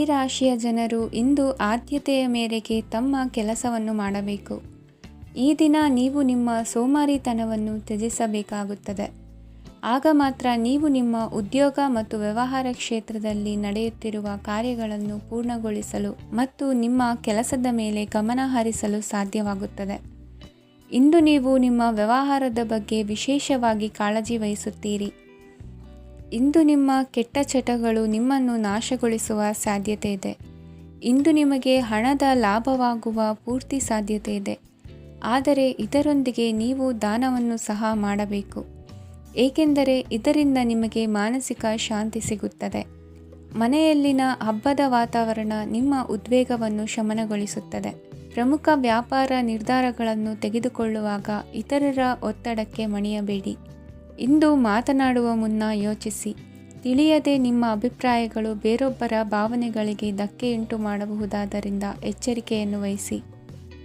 ರಾಶಿಯ ಜನರು ಇಂದು ಆದ್ಯತೆಯ ಮೇರೆಗೆ ತಮ್ಮ ಕೆಲಸವನ್ನು ಮಾಡಬೇಕು. ಈ ದಿನ ನೀವು ನಿಮ್ಮ ಸೋಮಾರಿತನವನ್ನು ತ್ಯಜಿಸಬೇಕಾಗುತ್ತದೆ. ಆಗ ಮಾತ್ರ ನೀವು ನಿಮ್ಮ ಉದ್ಯೋಗ ಮತ್ತು ವ್ಯವಹಾರ ಕ್ಷೇತ್ರದಲ್ಲಿ ನಡೆಯುತ್ತಿರುವ ಕಾರ್ಯಗಳನ್ನು ಪೂರ್ಣಗೊಳಿಸಲು ಮತ್ತು ನಿಮ್ಮ ಕೆಲಸದ ಮೇಲೆ ಗಮನ ಹರಿಸಲು ಸಾಧ್ಯವಾಗುತ್ತದೆ. ಇಂದು ನೀವು ನಿಮ್ಮ ವ್ಯವಹಾರದ ಬಗ್ಗೆ ವಿಶೇಷವಾಗಿ ಕಾಳಜಿ ವಹಿಸುತ್ತೀರಿ. ಇಂದು ನಿಮ್ಮ ಕೆಟ್ಟ ಚಟಗಳು ನಿಮ್ಮನ್ನು ನಾಶಗೊಳಿಸುವ ಸಾಧ್ಯತೆ ಇದೆ. ಇಂದು ನಿಮಗೆ ಹಣದ ಲಾಭವಾಗುವ ಪೂರ್ತಿ ಸಾಧ್ಯತೆ ಇದೆ. ಆದರೆ ಇದರೊಂದಿಗೆ ನೀವು ದಾನವನ್ನು ಸಹ ಮಾಡಬೇಕು, ಏಕೆಂದರೆ ಇದರಿಂದ ನಿಮಗೆ ಮಾನಸಿಕ ಶಾಂತಿ ಸಿಗುತ್ತದೆ. ಮನೆಯಲ್ಲಿನ ಹಬ್ಬದ ವಾತಾವರಣ ನಿಮ್ಮ ಉದ್ವೇಗವನ್ನು ಶಮನಗೊಳಿಸುತ್ತದೆ. ಪ್ರಮುಖ ವ್ಯಾಪಾರ ನಿರ್ಧಾರಗಳನ್ನು ತೆಗೆದುಕೊಳ್ಳುವಾಗ ಇತರರ ಒತ್ತಡಕ್ಕೆ ಮಣಿಯಬೇಡಿ. ಇಂದು ಮಾತನಾಡುವ ಮುನ್ನ ಯೋಚಿಸಿ. ತಿಳಿಯದೆ ನಿಮ್ಮ ಅಭಿಪ್ರಾಯಗಳು ಬೇರೊಬ್ಬರ ಭಾವನೆಗಳಿಗೆ ಧಕ್ಕೆಯುಂಟು ಮಾಡಬಹುದಾದ್ದರಿಂದ ಎಚ್ಚರಿಕೆಯನ್ನು ವಹಿಸಿ.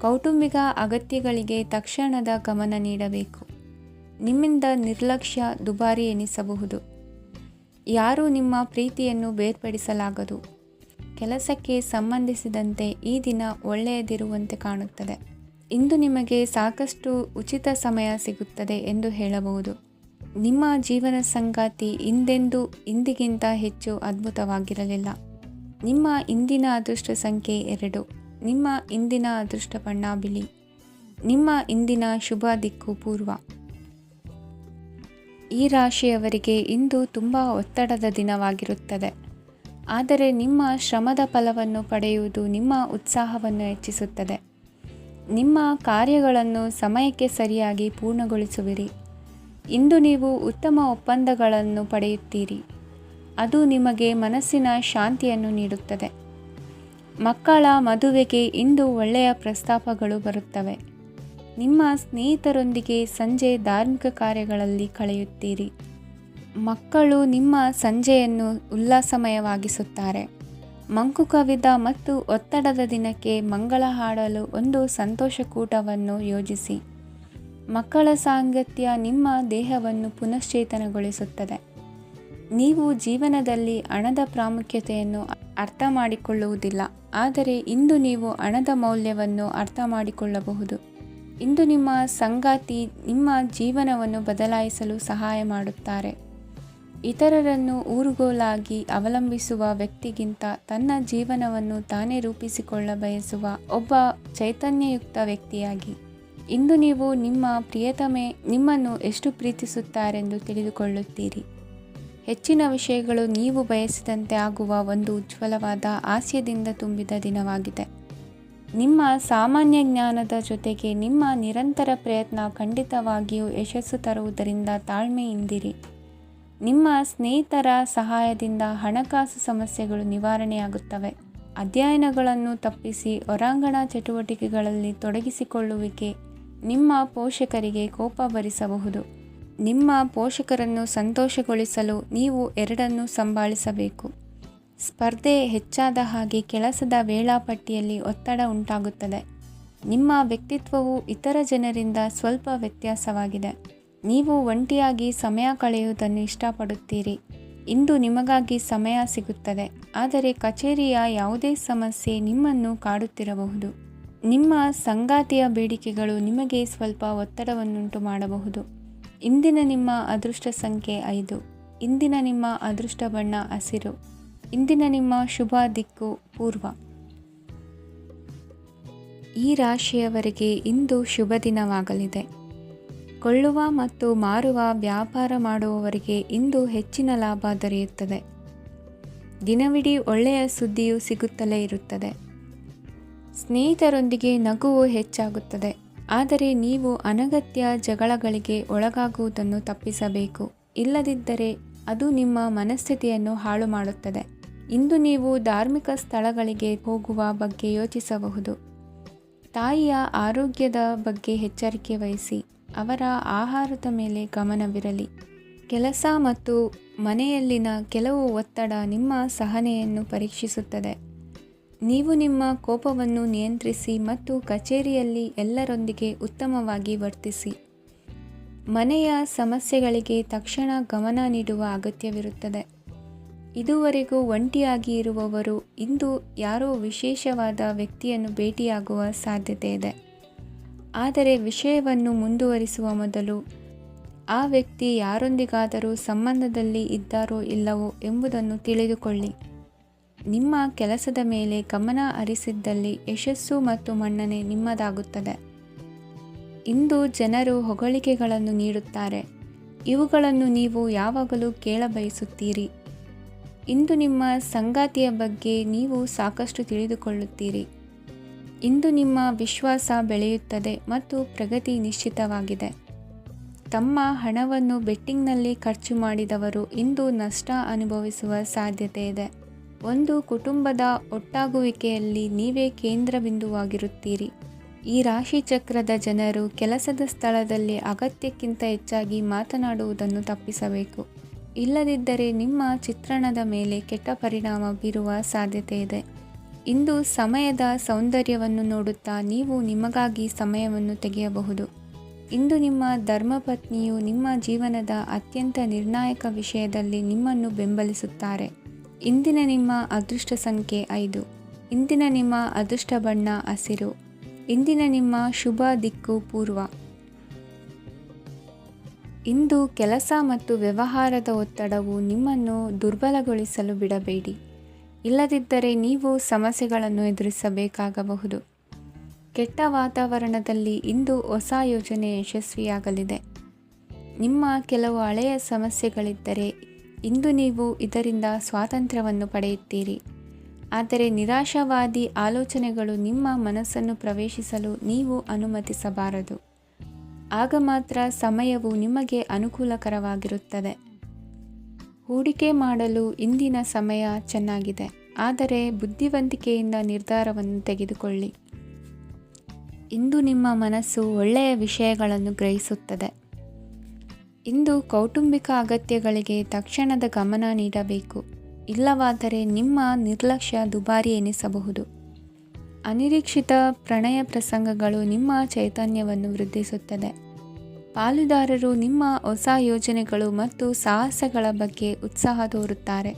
ಕೌಟುಂಬಿಕ ಅಗತ್ಯಗಳಿಗೆ ತಕ್ಷಣದ ಗಮನ ನೀಡಬೇಕು. ನಿಮ್ಮಿಂದ ನಿರ್ಲಕ್ಷ್ಯ ದುಬಾರಿ ಎನಿಸಬಹುದು. ಯಾರೂ ನಿಮ್ಮ ಪ್ರೀತಿಯನ್ನು ಬೇರ್ಪಡಿಸಲಾಗದು. ಕೆಲಸಕ್ಕೆ ಸಂಬಂಧಿಸಿದಂತೆ ಈ ದಿನ ಒಳ್ಳೆಯದಿರುವಂತೆ ಕಾಣುತ್ತದೆ. ಇಂದು ನಿಮಗೆ ಸಾಕಷ್ಟು ಉಚಿತ ಸಮಯ ಸಿಗುತ್ತದೆ ಎಂದು ಹೇಳಬಹುದು. ನಿಮ್ಮ ಜೀವನ ಸಂಗಾತಿ ಇಂದಿಗಿಂತ ಹೆಚ್ಚು ಅದ್ಭುತವಾಗಿರಲಿಲ್ಲ. ನಿಮ್ಮ ಇಂದಿನ ಅದೃಷ್ಟ ಸಂಖ್ಯೆ 2. ನಿಮ್ಮ ಇಂದಿನ ಅದೃಷ್ಟ ಬಣ್ಣ ಬಿಳಿ. ನಿಮ್ಮ ಇಂದಿನ ಶುಭ ದಿಕ್ಕು ಪೂರ್ವ. ಈ ರಾಶಿಯವರಿಗೆ ಇಂದು ತುಂಬ ಒತ್ತಡದ ದಿನವಾಗಿರುತ್ತದೆ. ಆದರೆ ನಿಮ್ಮ ಶ್ರಮದ ಫಲವನ್ನು ಪಡೆಯುವುದು ನಿಮ್ಮ ಉತ್ಸಾಹವನ್ನು ಹೆಚ್ಚಿಸುತ್ತದೆ. ನಿಮ್ಮ ಕಾರ್ಯಗಳನ್ನು ಸಮಯಕ್ಕೆ ಸರಿಯಾಗಿ ಪೂರ್ಣಗೊಳಿಸುವಿರಿ. ಇಂದು ನೀವು ಉತ್ತಮ ಒಪ್ಪಂದಗಳನ್ನು ಪಡೆಯುತ್ತೀರಿ. ಅದು ನಿಮಗೆ ಮನಸ್ಸಿನ ಶಾಂತಿಯನ್ನು ನೀಡುತ್ತದೆ. ಮಕ್ಕಳ ಮದುವೆಗೆ ಇಂದು ಒಳ್ಳೆಯ ಪ್ರಸ್ತಾಪಗಳು ಬರುತ್ತವೆ. ನಿಮ್ಮ ಸ್ನೇಹಿತರೊಂದಿಗೆ ಸಂಜೆ ಧಾರ್ಮಿಕ ಕಾರ್ಯಗಳಲ್ಲಿ ಕಳೆಯುತ್ತೀರಿ. ಮಕ್ಕಳು ನಿಮ್ಮ ಸಂಜೆಯನ್ನು ಉಲ್ಲಾಸಮಯವಾಗಿಸುತ್ತಾರೆ. ಮಂಕು ಕವಿದ ಮತ್ತು ಒತ್ತಡದ ದಿನಕ್ಕೆ ಮಂಗಳ ಹಾಡಲು ಒಂದು ಸಂತೋಷಕೂಟವನ್ನು ಯೋಜಿಸಿ. ಮಕ್ಕಳ ಸಾಂಗತ್ಯ ನಿಮ್ಮ ದೇಹವನ್ನು ಪುನಶ್ಚೇತನಗೊಳಿಸುತ್ತದೆ. ನೀವು ಜೀವನದಲ್ಲಿ ಹಣದ ಪ್ರಾಮುಖ್ಯತೆಯನ್ನು ಅರ್ಥ ಮಾಡಿಕೊಳ್ಳುವುದಿಲ್ಲ, ಆದರೆ ಇಂದು ನೀವು ಹಣದ ಮೌಲ್ಯವನ್ನು ಅರ್ಥ ಮಾಡಿಕೊಳ್ಳಬಹುದು. ಇಂದು ನಿಮ್ಮ ಸಂಗಾತಿ ನಿಮ್ಮ ಜೀವನವನ್ನು ಬದಲಾಯಿಸಲು ಸಹಾಯ ಮಾಡುತ್ತಾರೆ. ಇತರರನ್ನು ಊರುಗೋಲಾಗಿ ಅವಲಂಬಿಸುವ ವ್ಯಕ್ತಿಗಿಂತ ತನ್ನ ಜೀವನವನ್ನು ತಾನೇ ರೂಪಿಸಿಕೊಳ್ಳ ಬಯಸುವ ಒಬ್ಬ ಚೈತನ್ಯಯುಕ್ತ ವ್ಯಕ್ತಿಯಾಗಿ. ಇಂದು ನೀವು ನಿಮ್ಮ ಪ್ರಿಯತಮೆ ನಿಮ್ಮನ್ನು ಎಷ್ಟು ಪ್ರೀತಿಸುತ್ತಾರೆಂದು ತಿಳಿದುಕೊಳ್ಳುತ್ತೀರಿ. ಹೆಚ್ಚಿನ ವಿಷಯಗಳು ನೀವು ಬಯಸಿದಂತೆ ಆಗುವ ಒಂದು ಉಜ್ವಲವಾದ ಹಾಸ್ಯದಿಂದ ತುಂಬಿದ ದಿನವಾಗಿದೆ. ನಿಮ್ಮ ಸಾಮಾನ್ಯ ಜ್ಞಾನದ ಜೊತೆಗೆ ನಿಮ್ಮ ನಿರಂತರ ಪ್ರಯತ್ನ ಖಂಡಿತವಾಗಿಯೂ ಯಶಸ್ಸು ತರುವುದರಿಂದ ತಾಳ್ಮೆಯಿಂದಿರಿ. ನಿಮ್ಮ ಸ್ನೇಹಿತರ ಸಹಾಯದಿಂದ ಹಣಕಾಸು ಸಮಸ್ಯೆಗಳು ನಿವಾರಣೆಯಾಗುತ್ತವೆ. ಅಧ್ಯಯನಗಳನ್ನು ತಪ್ಪಿಸಿ ಹೊರಾಂಗಣ ಚಟುವಟಿಕೆಗಳಲ್ಲಿ ತೊಡಗಿಸಿಕೊಳ್ಳುವಿಕೆ ನಿಮ್ಮ ಪೋಷಕರಿಗೆ ಕೋಪ ಭರಿಸಬಹುದು. ನಿಮ್ಮ ಪೋಷಕರನ್ನು ಸಂತೋಷಗೊಳಿಸಲು ನೀವು ಎರಡನ್ನೂ ಸಂಭಾಳಿಸಬೇಕು. ಸ್ಪರ್ಧೆ ಹೆಚ್ಚಾದ ಹಾಗೆ ಕೆಲಸದ ವೇಳಾಪಟ್ಟಿಯಲ್ಲಿ ಒತ್ತಡ ಉಂಟಾಗುತ್ತದೆ. ನಿಮ್ಮ ವ್ಯಕ್ತಿತ್ವವು ಇತರ ಜನರಿಂದ ಸ್ವಲ್ಪ ವ್ಯತ್ಯಾಸವಾಗಿದೆ. ನೀವು ಒಂಟಿಯಾಗಿ ಸಮಯ ಕಳೆಯುವುದನ್ನು ಇಷ್ಟಪಡುತ್ತೀರಿ. ಇಂದು ನಿಮಗಾಗಿ ಸಮಯ ಸಿಗುತ್ತದೆ, ಆದರೆ ಕಚೇರಿಯ ಯಾವುದೇ ಸಮಸ್ಯೆ ನಿಮ್ಮನ್ನು ಕಾಡುತ್ತಿರಬಹುದು. ನಿಮ್ಮ ಸಂಗಾತಿಯ ಬೇಡಿಕೆಗಳು ನಿಮಗೆ ಸ್ವಲ್ಪ ಒತ್ತಡವನ್ನುಂಟು ಮಾಡಬಹುದು. ಇಂದಿನ ನಿಮ್ಮ ಅದೃಷ್ಟ ಸಂಖ್ಯೆ 5. ಇಂದಿನ ನಿಮ್ಮ ಅದೃಷ್ಟ ಬಣ್ಣ ಹಸಿರು. ಇಂದಿನ ನಿಮ್ಮ ಶುಭ ದಿಕ್ಕು ಪೂರ್ವ. ಈ ರಾಶಿಯವರಿಗೆ ಇಂದು ಶುಭ ದಿನವಾಗಲಿದೆ. ಕೊಳ್ಳುವ ಮತ್ತು ಮಾರುವ ವ್ಯಾಪಾರ ಮಾಡುವವರಿಗೆ ಇಂದು ಹೆಚ್ಚಿನ ಲಾಭ ದೊರೆಯುತ್ತದೆ. ದಿನವಿಡೀ ಒಳ್ಳೆಯ ಸುದ್ದಿಯು ಸಿಗುತ್ತಲೇ ಇರುತ್ತದೆ. ಸ್ನೇಹಿತರೊಂದಿಗೆ ನಗುವು ಹೆಚ್ಚಾಗುತ್ತದೆ, ಆದರೆ ನೀವು ಅನಗತ್ಯ ಜಗಳಗಳಿಗೆ ಒಳಗಾಗುವುದನ್ನು ತಪ್ಪಿಸಬೇಕು. ಇಲ್ಲದಿದ್ದರೆ ಅದು ನಿಮ್ಮ ಮನಸ್ಥಿತಿಯನ್ನು ಹಾಳು ಮಾಡುತ್ತದೆ. ಇಂದು ನೀವು ಧಾರ್ಮಿಕ ಸ್ಥಳಗಳಿಗೆ ಹೋಗುವ ಬಗ್ಗೆ ಯೋಚಿಸಬಹುದು. ತಾಯಿಯ ಆರೋಗ್ಯದ ಬಗ್ಗೆ ಎಚ್ಚರಿಕೆ ವಹಿಸಿ. ಅವರ ಆಹಾರದ ಮೇಲೆ ಗಮನವಿರಲಿ. ಕೆಲಸ ಮತ್ತು ಮನೆಯಲ್ಲಿನ ಕೆಲವು ಒತ್ತಡ ನಿಮ್ಮ ಸಹನೆಯನ್ನು ಪರೀಕ್ಷಿಸುತ್ತದೆ. ನೀವು ನಿಮ್ಮ ಕೋಪವನ್ನು ನಿಯಂತ್ರಿಸಿ ಮತ್ತು ಕಚೇರಿಯಲ್ಲಿ ಎಲ್ಲರೊಂದಿಗೆ ಉತ್ತಮವಾಗಿ ವರ್ತಿಸಿ. ಮನೆಯ ಸಮಸ್ಯೆಗಳಿಗೆ ತಕ್ಷಣ ಗಮನ ನೀಡುವ ಅಗತ್ಯವಿರುತ್ತದೆ. ಇದುವರೆಗೂ ಒಂಟಿಯಾಗಿ ಇರುವವರು ಇಂದು ಯಾರೋ ವಿಶೇಷವಾದ ವ್ಯಕ್ತಿಯನ್ನು ಭೇಟಿಯಾಗುವ ಸಾಧ್ಯತೆ ಇದೆ. ಆದರೆ ವಿಷಯವನ್ನು ಮುಂದುವರಿಸುವ ಮೊದಲು ಆ ವ್ಯಕ್ತಿ ಯಾರೊಂದಿಗಾದರೂ ಸಂಬಂಧದಲ್ಲಿ ಇದ್ದಾರೋ ಇಲ್ಲವೋ ಎಂಬುದನ್ನು ತಿಳಿದುಕೊಳ್ಳಿ. ನಿಮ್ಮ ಕೆಲಸದ ಮೇಲೆ ಗಮನ ಹರಿಸಿದ್ದಲ್ಲಿ ಯಶಸ್ಸು ಮತ್ತು ಮನ್ನಣೆ ನಿಮ್ಮದಾಗುತ್ತದೆ. ಇಂದು ಜನರು ಹೊಗಳಿಕೆಗಳನ್ನು ನೀಡುತ್ತಾರೆ. ಇವುಗಳನ್ನು ನೀವು ಯಾವಾಗಲೂ ಕೇಳಬಯಸುತ್ತೀರಿ. ಇಂದು ನಿಮ್ಮ ಸಂಗಾತಿಯ ಬಗ್ಗೆ ನೀವು ಸಾಕಷ್ಟು ತಿಳಿದುಕೊಳ್ಳುತ್ತೀರಿ. ಇಂದು ನಿಮ್ಮ ವಿಶ್ವಾಸ ಬೆಳೆಯುತ್ತದೆ ಮತ್ತು ಪ್ರಗತಿ ನಿಶ್ಚಿತವಾಗಿದೆ. ತಮ್ಮ ಹಣವನ್ನು ಬೆಟ್ಟಿಂಗ್ನಲ್ಲಿ ಖರ್ಚು ಮಾಡಿದವರು ಇಂದು ನಷ್ಟ ಅನುಭವಿಸುವ ಸಾಧ್ಯತೆ ಇದೆ. ಒಂದು ಕುಟುಂಬದ ಒಟ್ಟಾಗುವಿಕೆಯಲ್ಲಿ ನೀವೇ ಕೇಂದ್ರಬಿಂದುವಾಗಿರುತ್ತೀರಿ. ಈ ರಾಶಿ ಚಕ್ರದ ಜನರು ಕೆಲಸದ ಸ್ಥಳದಲ್ಲಿ ಅಗತ್ಯಕ್ಕಿಂತ ಹೆಚ್ಚಾಗಿ ಮಾತನಾಡುವುದನ್ನು ತಪ್ಪಿಸಬೇಕು. ಇಲ್ಲದಿದ್ದರೆ ನಿಮ್ಮ ಚಿತ್ರಣದ ಮೇಲೆ ಕೆಟ್ಟ ಪರಿಣಾಮ ಬೀರುವ ಸಾಧ್ಯತೆ ಇದೆ. ಇಂದು ಸಮಯದ ಸೌಂದರ್ಯವನ್ನು ನೋಡುತ್ತಾ ನೀವು ನಿಮಗಾಗಿ ಸಮಯವನ್ನು ತೆಗೆಯಬಹುದು. ಇಂದು ನಿಮ್ಮ ಧರ್ಮಪತ್ನಿಯು ನಿಮ್ಮ ಜೀವನದ ಅತ್ಯಂತ ನಿರ್ಣಾಯಕ ವಿಷಯದಲ್ಲಿ ನಿಮ್ಮನ್ನು ಬೆಂಬಲಿಸುತ್ತಾರೆ. ಇಂದಿನ ನಿಮ್ಮ ಅದೃಷ್ಟ ಸಂಖ್ಯೆ 5. ಇಂದಿನ ನಿಮ್ಮ ಅದೃಷ್ಟ ಬಣ್ಣ ಹಸಿರು. ಇಂದಿನ ನಿಮ್ಮ ಶುಭ ದಿಕ್ಕು ಪೂರ್ವ. ಇಂದು ಕೆಲಸ ಮತ್ತು ವ್ಯವಹಾರದ ಒತ್ತಡವು ನಿಮ್ಮನ್ನು ದುರ್ಬಲಗೊಳಿಸಲು ಬಿಡಬೇಡಿ. ಇಲ್ಲದಿದ್ದರೆ ನೀವು ಸಮಸ್ಯೆಗಳನ್ನು ಎದುರಿಸಬೇಕಾಗಬಹುದು. ಕೆಟ್ಟ ವಾತಾವರಣದಲ್ಲಿ ಇಂದು ಹೊಸ ಯೋಜನೆ ಯಶಸ್ವಿಯಾಗಲಿದೆ. ನಿಮ್ಮ ಕೆಲವು ಹಳೆಯ ಸಮಸ್ಯೆಗಳಿದ್ದರೆ ಇಂದು ನೀವು ಇದರಿಂದ ಸ್ವಾತಂತ್ರ್ಯವನ್ನು ಪಡೆಯುತ್ತೀರಿ. ಆದರೆ ನಿರಾಶಾವಾದಿ ಆಲೋಚನೆಗಳು ನಿಮ್ಮ ಮನಸ್ಸನ್ನು ಪ್ರವೇಶಿಸಲು ನೀವು ಅನುಮತಿಸಬಾರದು. ಆಗ ಮಾತ್ರ ಸಮಯವು ನಿಮಗೆ ಅನುಕೂಲಕರವಾಗಿರುತ್ತದೆ. ಹೂಡಿಕೆ ಮಾಡಲು ಇಂದಿನ ಸಮಯ ಚೆನ್ನಾಗಿದೆ, ಆದರೆ ಬುದ್ಧಿವಂತಿಕೆಯಿಂದ ನಿರ್ಧಾರವನ್ನು ತೆಗೆದುಕೊಳ್ಳಿ. ಇಂದು ನಿಮ್ಮ ಮನಸ್ಸು ಒಳ್ಳೆಯ ವಿಷಯಗಳನ್ನು ಗ್ರಹಿಸುತ್ತದೆ. ಇಂದು ಕೌಟುಂಬಿಕ ಅಗತ್ಯಗಳಿಗೆ ತಕ್ಷಣದ ಗಮನ ನೀಡಬೇಕು. ಇಲ್ಲವಾದರೆ ನಿಮ್ಮ ನಿರ್ಲಕ್ಷ್ಯ ದುಬಾರಿ ಎನಿಸಬಹುದು. ಅನಿರೀಕ್ಷಿತ ಪ್ರಣಯ ಪ್ರಸಂಗಗಳು ನಿಮ್ಮ ಚೈತನ್ಯವನ್ನು ವೃದ್ಧಿಸುತ್ತದೆ. ಪಾಲುದಾರರು ನಿಮ್ಮ ಹೊಸ ಯೋಜನೆಗಳು ಮತ್ತು ಸಾಹಸಗಳ ಬಗ್ಗೆ ಉತ್ಸಾಹ ತೋರುತ್ತಾರೆ.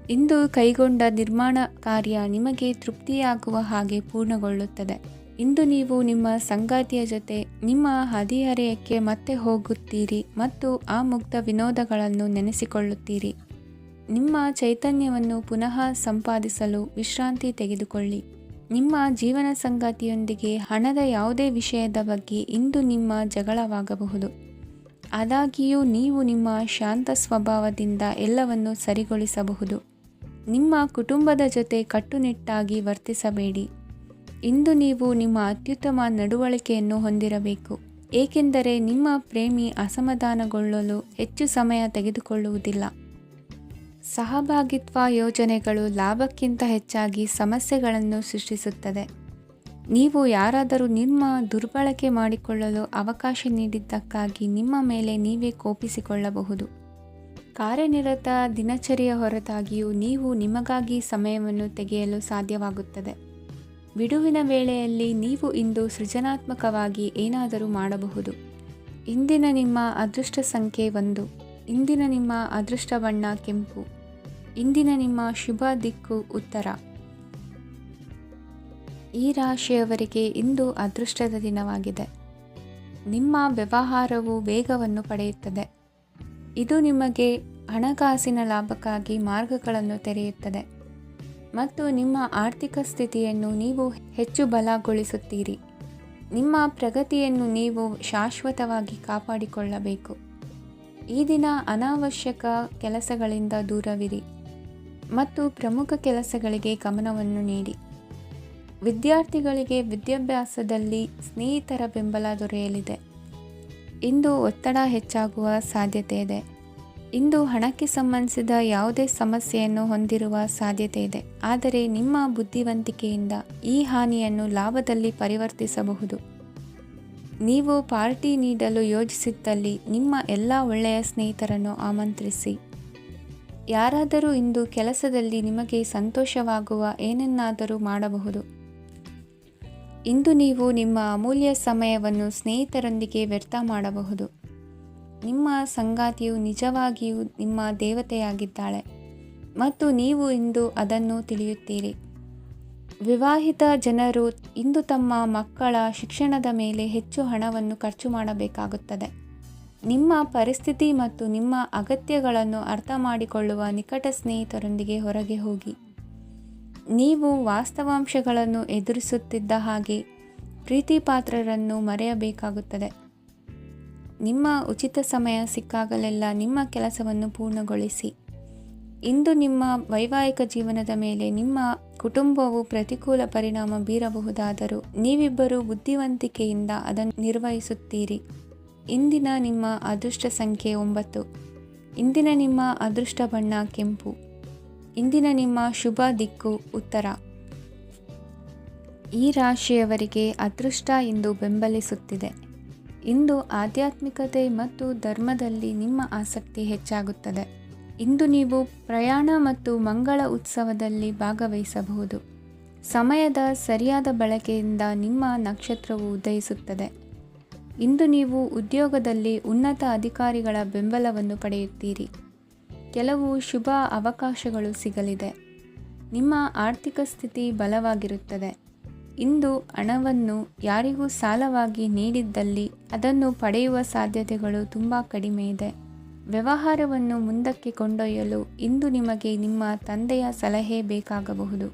ಇಂದು ಕೈಗೊಂಡ ನಿರ್ಮಾಣ ಕಾರ್ಯ ನಿಮಗೆ ತೃಪ್ತಿಯಾಗುವ ಹಾಗೆ ಪೂರ್ಣಗೊಳ್ಳುತ್ತದೆ. ಇಂದು ನೀವು ನಿಮ್ಮ ಸಂಗಾತಿಯ ಜೊತೆ ನಿಮ್ಮ ಹದಿಹರೆಯಕ್ಕೆ ಮತ್ತೆ ಹೋಗುತ್ತೀರಿ ಮತ್ತು ಆ ಮುಗ್ಧ ವಿನೋದಗಳನ್ನು ನೆನೆಸಿಕೊಳ್ಳುತ್ತೀರಿ. ನಿಮ್ಮ ಚೈತನ್ಯವನ್ನು ಪುನಃ ಸಂಪಾದಿಸಲು ವಿಶ್ರಾಂತಿ ತೆಗೆದುಕೊಳ್ಳಿ. ನಿಮ್ಮ ಜೀವನ ಸಂಗಾತಿಯೊಂದಿಗೆ ಹಣದ ಯಾವುದೇ ವಿಷಯದ ಬಗ್ಗೆ ಇಂದು ನಿಮ್ಮ ಜಗಳವಾಗಬಹುದು. ಆದಾಗ್ಯೂ ನೀವು ನಿಮ್ಮ ಶಾಂತ ಸ್ವಭಾವದಿಂದ ಎಲ್ಲವನ್ನು ಸರಿಗೊಳಿಸಬಹುದು. ನಿಮ್ಮ ಕುಟುಂಬದ ಜೊತೆ ಕಟ್ಟುನಿಟ್ಟಾಗಿ ವರ್ತಿಸಬೇಡಿ. ಇಂದು ನೀವು ನಿಮ್ಮ ಅತ್ಯುತ್ತಮ ನಡವಳಿಕೆಯನ್ನು ಹೊಂದಿರಬೇಕು, ಏಕೆಂದರೆ ನಿಮ್ಮ ಪ್ರೇಮಿ ಅಸಮಾಧಾನಗೊಳ್ಳಲು ಹೆಚ್ಚು ಸಮಯ ತೆಗೆದುಕೊಳ್ಳುವುದಿಲ್ಲ. ಸಹಭಾಗಿತ್ವ ಯೋಜನೆಗಳು ಲಾಭಕ್ಕಿಂತ ಹೆಚ್ಚಾಗಿ ಸಮಸ್ಯೆಗಳನ್ನು ಸೃಷ್ಟಿಸುತ್ತದೆ. ನೀವು ಯಾರಾದರೂ ನಿಮ್ಮ ದುರ್ಬಳಕೆ ಮಾಡಿಕೊಳ್ಳಲು ಅವಕಾಶ ನೀಡಿದ್ದಕ್ಕಾಗಿ ನಿಮ್ಮ ಮೇಲೆ ನೀವೇ ಕೋಪಿಸಿಕೊಳ್ಳಬಹುದು. ಕಾರ್ಯನಿರತ ದಿನಚರಿಯ ಹೊರತಾಗಿಯೂ ನೀವು ನಿಮಗಾಗಿ ಸಮಯವನ್ನು ತೆಗೆಯಲು ಸಾಧ್ಯವಾಗುತ್ತದೆ. ಬಿಡುವಿನ ವೇಳೆಯಲ್ಲಿ ನೀವು ಇಂದು ಸೃಜನಾತ್ಮಕವಾಗಿ ಏನಾದರೂ ಮಾಡಬಹುದು. ಇಂದಿನ ನಿಮ್ಮ ಅದೃಷ್ಟ ಸಂಖ್ಯೆ 1. ಇಂದಿನ ನಿಮ್ಮ ಅದೃಷ್ಟ ಬಣ್ಣ ಕೆಂಪು. ಇಂದಿನ ನಿಮ್ಮ ಶುಭ ದಿಕ್ಕು ಉತ್ತರ. ಈ ರಾಶಿಯವರಿಗೆ ಇಂದು ಅದೃಷ್ಟದ ದಿನವಾಗಿದೆ. ನಿಮ್ಮ ವ್ಯವಹಾರವು ವೇಗವನ್ನು ಪಡೆಯುತ್ತದೆ. ಇದು ನಿಮಗೆ ಹಣಕಾಸಿನ ಲಾಭಕ್ಕಾಗಿ ಮಾರ್ಗಗಳನ್ನು ತೆರೆಯುತ್ತದೆ ಮತ್ತು ನಿಮ್ಮ ಆರ್ಥಿಕ ಸ್ಥಿತಿಯನ್ನು ನೀವು ಹೆಚ್ಚು ಬಲಗೊಳಿಸುತ್ತೀರಿ. ನಿಮ್ಮ ಪ್ರಗತಿಯನ್ನು ನೀವು ಶಾಶ್ವತವಾಗಿ ಕಾಪಾಡಿಕೊಳ್ಳಬೇಕು. ಈ ದಿನ ಅನಾವಶ್ಯಕ ಕೆಲಸಗಳಿಂದ ದೂರವಿರಿ ಮತ್ತು ಪ್ರಮುಖ ಕೆಲಸಗಳಿಗೆ ಗಮನವನ್ನು ನೀಡಿ. ವಿದ್ಯಾರ್ಥಿಗಳಿಗೆ ವಿದ್ಯಾಭ್ಯಾಸದಲ್ಲಿ ಸ್ನೇಹಿತರ ಬೆಂಬಲ ದೊರೆಯಲಿದೆ. ಇಂದು ಒತ್ತಡ ಹೆಚ್ಚಾಗುವ ಸಾಧ್ಯತೆ ಇದೆ. ಇಂದು ಹಣಕ್ಕೆ ಸಂಬಂಧಿಸಿದ ಯಾವುದೇ ಸಮಸ್ಯೆಯನ್ನು ಹೊಂದಿರುವ ಸಾಧ್ಯತೆ ಇದೆ, ಆದರೆ ನಿಮ್ಮ ಬುದ್ಧಿವಂತಿಕೆಯಿಂದ ಈ ಹಾನಿಯನ್ನು ಲಾಭದಲ್ಲಿ ಪರಿವರ್ತಿಸಬಹುದು. ನೀವು ಪಾರ್ಟಿ ನೀಡಲು ಯೋಜಿಸಿದ್ದಲ್ಲಿ ನಿಮ್ಮ ಎಲ್ಲ ಒಳ್ಳೆಯ ಸ್ನೇಹಿತರನ್ನು ಆಮಂತ್ರಿಸಿ. ಯಾರಾದರೂ ಇಂದು ಕೆಲಸದಲ್ಲಿ ನಿಮಗೆ ಸಂತೋಷವಾಗುವ ಏನನ್ನಾದರೂ ಮಾಡಬಹುದು. ಇಂದು ನೀವು ನಿಮ್ಮ ಅಮೂಲ್ಯ ಸಮಯವನ್ನು ಸ್ನೇಹಿತರೊಂದಿಗೆ ವ್ಯರ್ಥ ಮಾಡಬಹುದು. ನಿಮ್ಮ ಸಂಗಾತಿಯು ನಿಜವಾಗಿಯೂ ನಿಮ್ಮ ದೇವತೆಯಾಗಿದ್ದಾಳೆ. ಮತ್ತು ನೀವು ಇಂದು ಅದನ್ನು ತಿಳಿಯುತ್ತೀರಿ. ವಿವಾಹಿತ ಜನರು ಇಂದು ತಮ್ಮ ಮಕ್ಕಳ ಶಿಕ್ಷಣದ ಮೇಲೆ ಹೆಚ್ಚು ಹಣವನ್ನು ಖರ್ಚು ಮಾಡಬೇಕಾಗುತ್ತದೆ. ನಿಮ್ಮ ಪರಿಸ್ಥಿತಿ ಮತ್ತು ನಿಮ್ಮ ಅಗತ್ಯಗಳನ್ನು ಅರ್ಥ ಮಾಡಿಕೊಳ್ಳುವ ನಿಕಟ ಸ್ನೇಹಿತರೊಂದಿಗೆ ಹೊರಗೆ ಹೋಗಿ. ನೀವು ವಾಸ್ತವಾಂಶಗಳನ್ನು ಎದುರಿಸುತ್ತಿದ್ದ ಹಾಗೆ ಪ್ರೀತಿಪಾತ್ರರನ್ನು ಮರೆಯಬೇಕಾಗುತ್ತದೆ. ನಿಮ್ಮ ಉಚಿತ ಸಮಯ ಸಿಕ್ಕಾಗಲೆಲ್ಲ ನಿಮ್ಮ ಕೆಲಸವನ್ನು ಪೂರ್ಣಗೊಳಿಸಿ. ಇಂದು ನಿಮ್ಮ ವೈವಾಹಿಕ ಜೀವನದ ಮೇಲೆ ನಿಮ್ಮ ಕುಟುಂಬವು ಪ್ರತಿಕೂಲ ಪರಿಣಾಮ ಬೀರಬಹುದಾದರೂ ನೀವಿಬ್ಬರು ಬುದ್ಧಿವಂತಿಕೆಯಿಂದ ಅದನ್ನು ನಿರ್ವಹಿಸುತ್ತೀರಿ. ಇಂದಿನ ನಿಮ್ಮ ಅದೃಷ್ಟ ಸಂಖ್ಯೆ 9. ಇಂದಿನ ನಿಮ್ಮ ಅದೃಷ್ಟ ಬಣ್ಣ ಕೆಂಪು. ಇಂದಿನ ನಿಮ್ಮ ಶುಭ ದಿಕ್ಕು ಉತ್ತರ. ಈ ರಾಶಿಯವರಿಗೆ ಅದೃಷ್ಟ ಇಂದು ಬೆಂಬಲಿಸುತ್ತಿದೆ. ಇಂದು ಆಧ್ಯಾತ್ಮಿಕತೆ ಮತ್ತು ಧರ್ಮದಲ್ಲಿ ನಿಮ್ಮ ಆಸಕ್ತಿ ಹೆಚ್ಚಾಗುತ್ತದೆ. ಇಂದು ನೀವು ಪ್ರಯಾಣ ಮತ್ತು ಮಂಗಳ ಉತ್ಸವದಲ್ಲಿ ಭಾಗವಹಿಸಬಹುದು. ಸಮಯದ ಸರಿಯಾದ ಬಳಕೆಯಿಂದ ನಿಮ್ಮ ನಕ್ಷತ್ರವು ಉದಯಿಸುತ್ತದೆ. ಇಂದು ನೀವು ಉದ್ಯೋಗದಲ್ಲಿ ಉನ್ನತ ಅಧಿಕಾರಿಗಳ ಬೆಂಬಲವನ್ನು ಪಡೆಯುತ್ತೀರಿ. ಕೆಲವು ಶುಭ ಅವಕಾಶಗಳು ಸಿಗಲಿದೆ. ನಿಮ್ಮ ಆರ್ಥಿಕ ಸ್ಥಿತಿ ಬಲವಾಗಿರುತ್ತದೆ. ಇಂದು ಹಣವನ್ನು ಯಾರಿಗೂ ಸಾಲವಾಗಿ ನೀಡಿದ್ದಲ್ಲಿ ಅದನ್ನು ಪಡೆಯುವ ಸಾಧ್ಯತೆಗಳು ತುಂಬ ಕಡಿಮೆ ಇದೆ. ವ್ಯವಹಾರವನ್ನು ಮುಂದಕ್ಕೆ ಕೊಂಡೊಯ್ಯಲು ಇಂದು ನಿಮಗೆ ನಿಮ್ಮ ತಂದೆಯ ಸಲಹೆ ಬೇಕಾಗಬಹುದು.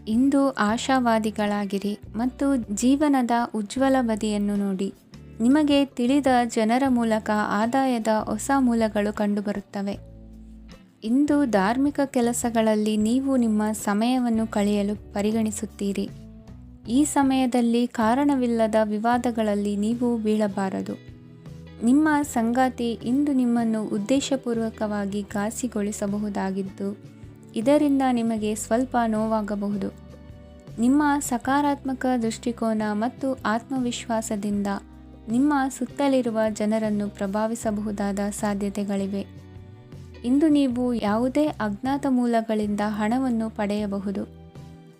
ಇಂದು ಆಶಾವಾದಿಗಳಾಗಿರಿ ಮತ್ತು ಜೀವನದ ಉಜ್ವಲ ಬದಿಯನ್ನು ನೋಡಿ. ನಿಮಗೆ ತಿಳಿದ ಜನರ ಮೂಲಕ ಆದಾಯದ ಹೊಸ ಮೂಲಗಳು ಕಂಡುಬರುತ್ತವೆ. ಇಂದು ಧಾರ್ಮಿಕ ಕೆಲಸಗಳಲ್ಲಿ ನೀವು ನಿಮ್ಮ ಸಮಯವನ್ನು ಕಳೆಯಲು ಪರಿಗಣಿಸುತ್ತೀರಿ. ಈ ಸಮಯದಲ್ಲಿ ಕಾರಣವಿಲ್ಲದ ವಿವಾದಗಳಲ್ಲಿ ನೀವು ಬೀಳಬಾರದು. ನಿಮ್ಮ ಸಂಗಾತಿ ಇಂದು ನಿಮ್ಮನ್ನು ಉದ್ದೇಶಪೂರ್ವಕವಾಗಿ ಘಾಸಿಗೊಳಿಸಬಹುದಾಗಿದ್ದು ಇದರಿಂದ ನಿಮಗೆ ಸ್ವಲ್ಪ ನೋವಾಗಬಹುದು. ನಿಮ್ಮ ಸಕಾರಾತ್ಮಕ ದೃಷ್ಟಿಕೋನ ಮತ್ತು ಆತ್ಮವಿಶ್ವಾಸದಿಂದ ನಿಮ್ಮ ಸುತ್ತಲಿರುವ ಜನರನ್ನು ಪ್ರಭಾವಿಸಬಹುದಾದ ಸಾಧ್ಯತೆಗಳಿವೆ. ಇಂದು ನೀವು ಯಾವುದೇ ಅಜ್ಞಾತ ಮೂಲಗಳಿಂದ ಹಣವನ್ನು ಪಡೆಯಬಹುದು.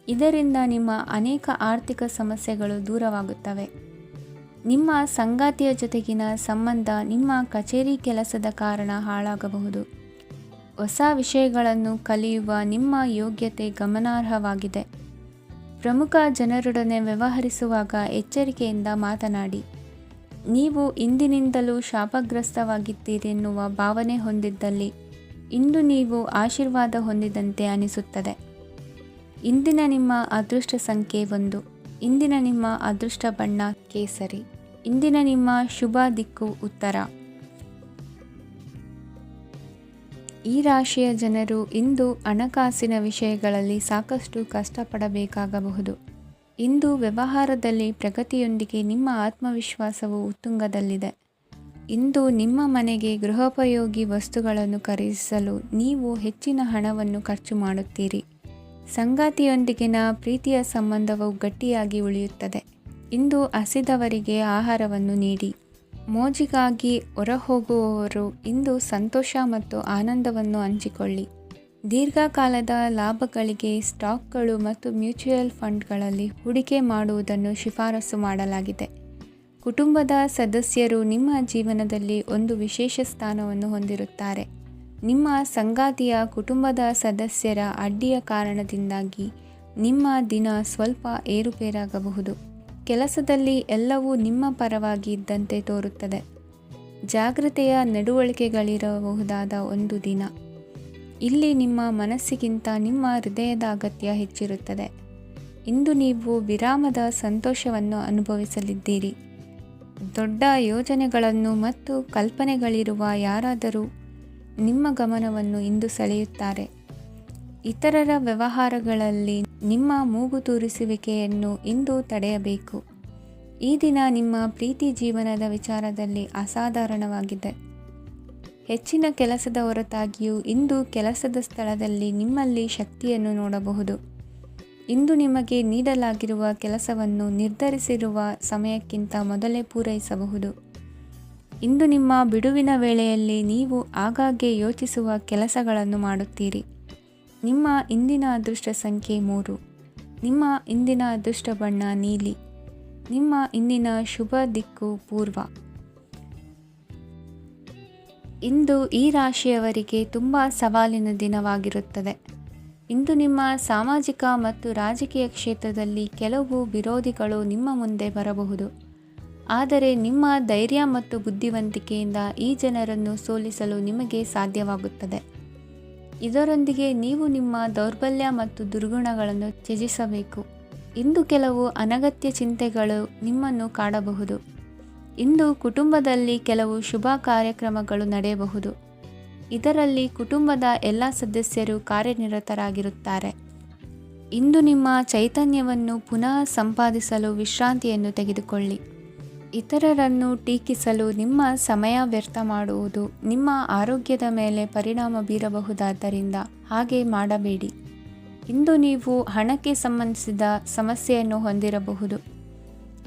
ಇದರಿಂದ ನಿಮ್ಮ ಅನೇಕ ಆರ್ಥಿಕ ಸಮಸ್ಯೆಗಳು ದೂರವಾಗುತ್ತವೆ. ನಿಮ್ಮ ಸಂಗಾತಿಯ ಜೊತೆಗಿನ ಸಂಬಂಧ ನಿಮ್ಮ ಕಚೇರಿ ಕೆಲಸದ ಕಾರಣ ಹಾಳಾಗಬಹುದು. ಹೊಸ ವಿಷಯಗಳನ್ನು ಕಲಿಯುವ ನಿಮ್ಮ ಯೋಗ್ಯತೆ ಗಮನಾರ್ಹವಾಗಿದೆ. ಪ್ರಮುಖ ಜನರೊಡನೆ ವ್ಯವಹರಿಸುವಾಗ ಎಚ್ಚರಿಕೆಯಿಂದ ಮಾತನಾಡಿ. ನೀವು ಇಂದಿನಿಂದಲೂ ಶಾಪಗ್ರಸ್ತವಾಗಿದ್ದೀರೆನ್ನುವ ಭಾವನೆ ಹೊಂದಿದ್ದಲ್ಲಿ ಇಂದು ನೀವು ಆಶೀರ್ವಾದ ಹೊಂದಿದಂತೆ ಅನಿಸುತ್ತದೆ. ಇಂದಿನ ನಿಮ್ಮ ಅದೃಷ್ಟ ಸಂಖ್ಯೆ 1. ಇಂದಿನ ನಿಮ್ಮ ಅದೃಷ್ಟ ಬಣ್ಣ ಕೇಸರಿ. ಇಂದಿನ ನಿಮ್ಮ ಶುಭ ದಿಕ್ಕು ಉತ್ತರ. ಈ ರಾಶಿಯ ಜನರು ಇಂದು ಹಣಕಾಸಿನ ವಿಷಯಗಳಲ್ಲಿ ಸಾಕಷ್ಟು ಕಷ್ಟಪಡಬೇಕಾಗಬಹುದು. ಇಂದು ವ್ಯವಹಾರದಲ್ಲಿ ಪ್ರಗತಿಯೊಂದಿಗೆ ನಿಮ್ಮ ಆತ್ಮವಿಶ್ವಾಸವು ಉತ್ತುಂಗದಲ್ಲಿದೆ. ಇಂದು ನಿಮ್ಮ ಮನೆಗೆ ಗೃಹೋಪಯೋಗಿ ವಸ್ತುಗಳನ್ನು ಖರೀದಿಸಲು ನೀವು ಹೆಚ್ಚಿನ ಹಣವನ್ನು ಖರ್ಚು ಮಾಡುತ್ತೀರಿ. ಸಂಗಾತಿಯೊಂದಿಗಿನ ಪ್ರೀತಿಯ ಸಂಬಂಧವು ಗಟ್ಟಿಯಾಗಿ ಉಳಿಯುತ್ತದೆ. ಇಂದು ಹಸಿದವರಿಗೆ ಆಹಾರವನ್ನು ನೀಡಿ. ಮೋಜಿಗಾಗಿ ಹೊರಹೋಗುವವರು ಇಂದು ಸಂತೋಷ ಮತ್ತು ಆನಂದವನ್ನು ಹಂಚಿಕೊಳ್ಳಿ. ದೀರ್ಘಕಾಲದ ಲಾಭಗಳಿಗೆ ಸ್ಟಾಕ್ಗಳು ಮತ್ತು ಮ್ಯೂಚುವಲ್ ಫಂಡ್ಗಳಲ್ಲಿ ಹೂಡಿಕೆ ಮಾಡುವುದನ್ನು ಶಿಫಾರಸು ಮಾಡಲಾಗಿದೆ. ಕುಟುಂಬದ ಸದಸ್ಯರು ನಿಮ್ಮ ಜೀವನದಲ್ಲಿ ಒಂದು ವಿಶೇಷ ಸ್ಥಾನವನ್ನು ಹೊಂದಿರುತ್ತಾರೆ. ನಿಮ್ಮ ಸಂಗಾತಿಯ ಕುಟುಂಬದ ಸದಸ್ಯರ ಅಡ್ಡಿಯ ಕಾರಣದಿಂದಾಗಿ ನಿಮ್ಮ ದಿನ ಸ್ವಲ್ಪ ಏರುಪೇರಾಗಬಹುದು. ಕೆಲಸದಲ್ಲಿ ಎಲ್ಲವೂ ನಿಮ್ಮ ಪರವಾಗಿ ಇದ್ದಂತೆ ತೋರುತ್ತದೆ. ಜಾಗೃತೆಯ ನಡವಳಿಕೆಗಳಿರಬಹುದಾದ ಒಂದು ದಿನ. ಇಲ್ಲಿ ನಿಮ್ಮ ಮನಸ್ಸಿಗಿಂತ ನಿಮ್ಮ ಹೃದಯದ ಅಗತ್ಯ ಹೆಚ್ಚಿರುತ್ತದೆ. ಇಂದು ನೀವು ವಿರಾಮದ ಸಂತೋಷವನ್ನು ಅನುಭವಿಸಲಿದ್ದೀರಿ. ದೊಡ್ಡ ಯೋಜನೆಗಳನ್ನು ಮತ್ತು ಕಲ್ಪನೆಗಳಿರುವ ಯಾರಾದರೂ ನಿಮ್ಮ ಗಮನವನ್ನು ಇಂದು ಸೆಳೆಯುತ್ತಾರೆ. ಇತರರ ವ್ಯವಹಾರಗಳಲ್ಲಿ ನಿಮ್ಮ ಮೂಗು ತೂರಿಸುವಿಕೆಯನ್ನು ಇಂದು ತಡೆಯಬೇಕು. ಈ ದಿನ ನಿಮ್ಮ ಪ್ರೀತಿ ಜೀವನದ ವಿಚಾರದಲ್ಲಿ ಅಸಾಧಾರಣವಾಗಿದೆ. ಹೆಚ್ಚಿನ ಕೆಲಸದ ಹೊರತಾಗಿಯೂ ಇಂದು ಕೆಲಸದ ಸ್ಥಳದಲ್ಲಿ ನಿಮ್ಮಲ್ಲಿ ಶಕ್ತಿಯನ್ನು ನೋಡಬಹುದು. ಇಂದು ನಿಮಗೆ ನೀಡಲಾಗಿರುವ ಕೆಲಸವನ್ನು ನಿರ್ಧರಿಸಿರುವ ಸಮಯಕ್ಕಿಂತ ಮೊದಲೇ ಪೂರೈಸಬಹುದು. ಇಂದು ನಿಮ್ಮ ಬಿಡುವಿನ ವೇಳೆಯಲ್ಲಿ ನೀವು ಆಗಾಗ್ಗೆ ಯೋಚಿಸುವ ಕೆಲಸಗಳನ್ನು ಮಾಡುತ್ತೀರಿ. ನಿಮ್ಮ ಇಂದಿನ ಅದೃಷ್ಟ ಸಂಖ್ಯೆ 3. ನಿಮ್ಮ ಇಂದಿನ ಅದೃಷ್ಟ ಬಣ್ಣ ನೀಲಿ. ನಿಮ್ಮ ಇಂದಿನ ಶುಭ ದಿಕ್ಕು ಪೂರ್ವ. ಇಂದು ಈ ರಾಶಿಯವರಿಗೆ ತುಂಬ ಸವಾಲಿನ ದಿನವಾಗಿರುತ್ತದೆ. ಇಂದು ನಿಮ್ಮ ಸಾಮಾಜಿಕ ಮತ್ತು ರಾಜಕೀಯ ಕ್ಷೇತ್ರದಲ್ಲಿ ಕೆಲವು ವಿರೋಧಿಗಳು ನಿಮ್ಮ ಮುಂದೆ ಬರಬಹುದು. ಆದರೆ ನಿಮ್ಮ ಧೈರ್ಯ ಮತ್ತು ಬುದ್ಧಿವಂತಿಕೆಯಿಂದ ಈ ಜನರನ್ನು ಸೋಲಿಸಲು ನಿಮಗೆ ಸಾಧ್ಯವಾಗುತ್ತದೆ. ಇದರೊಂದಿಗೆ ನೀವು ನಿಮ್ಮ ದೌರ್ಬಲ್ಯ ಮತ್ತು ದುರ್ಗುಣಗಳನ್ನು ತ್ಯಜಿಸಬೇಕು. ಇಂದು ಕೆಲವು ಅನಗತ್ಯ ಚಿಂತೆಗಳು ನಿಮ್ಮನ್ನು ಕಾಡಬಹುದು. ಇಂದು ಕುಟುಂಬದಲ್ಲಿ ಕೆಲವು ಶುಭ ಕಾರ್ಯಕ್ರಮಗಳು ನಡೆಯಬಹುದು. ಇದರಲ್ಲಿ ಕುಟುಂಬದ ಎಲ್ಲ ಸದಸ್ಯರು ಕಾರ್ಯನಿರತರಾಗಿರುತ್ತಾರೆ. ಇಂದು ನಿಮ್ಮ ಚೈತನ್ಯವನ್ನು ಪುನಃ ಸಂಪಾದಿಸಲು ವಿಶ್ರಾಂತಿಯನ್ನು ತೆಗೆದುಕೊಳ್ಳಿ. ಇತರರನ್ನು ಟೀಕಿಸಲು ನಿಮ್ಮ ಸಮಯ ವ್ಯರ್ಥ ಮಾಡುವುದು ನಿಮ್ಮ ಆರೋಗ್ಯದ ಮೇಲೆ ಪರಿಣಾಮ ಬೀರಬಹುದಾದ್ದರಿಂದ ಹಾಗೆ ಮಾಡಬೇಡಿ. ಇಂದು ನೀವು ಹಣಕ್ಕೆ ಸಂಬಂಧಿಸಿದ ಸಮಸ್ಯೆಯನ್ನು ಹೊಂದಿರಬಹುದು.